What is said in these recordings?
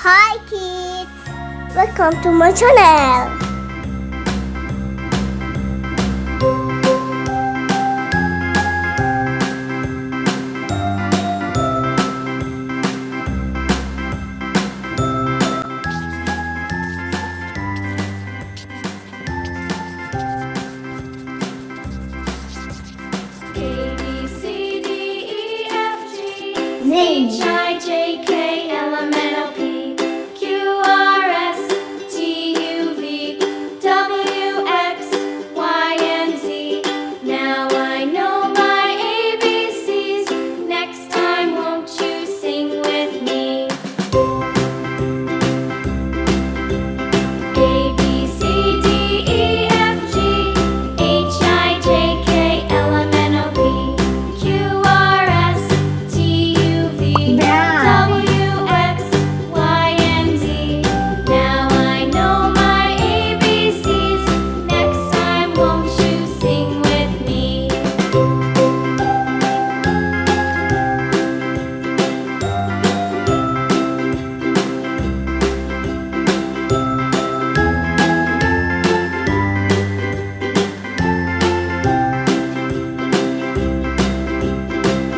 Hi kids! Welcome to my channel! A, B, C, D, E, F, G, Z. H, I, J, K, L, M, N, O, P, Q, R, S, T, U, V, W, X, Y, and Z. Now I know my ABCs. Next time, won't you sing with me? A, B, C, D, E, F, G, H, I, J, K, L, M, N, O, P, Q, R, S, T, U, V, W, X, Y, and Z. Now I know my ABCs. Next time, won't you sing with me?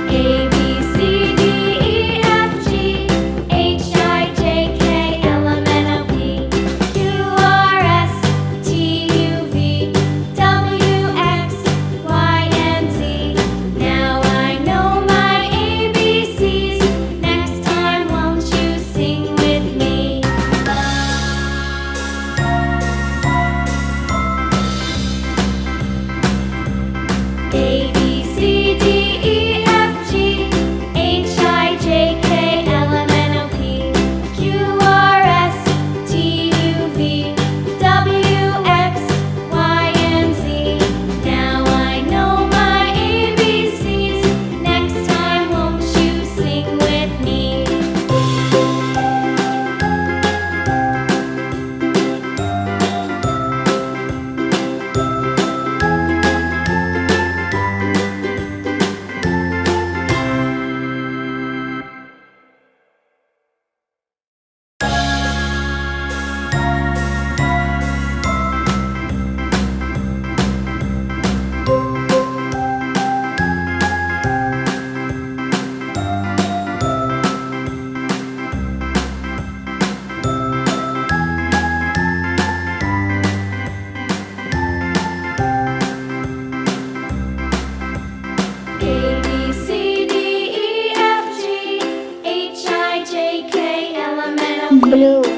A, B, C, D, E, F, G, H, I, J, K, L, M, N, O, P, Q, R, S, T, U, V, W, X, Y, and Z. Now I know my ABCs. Next time, won't you sing with me? A, B, C, D, E, F, G, H, I, J, K, L, M, N, O, P, Q, R, S, T, U, V, W, X, Y, and Z. Now I know my ABCs. Next time, won't you sing with me? A, B, C, D, E, F, G, H, I, J, K, L, M, N, O, P, Blue.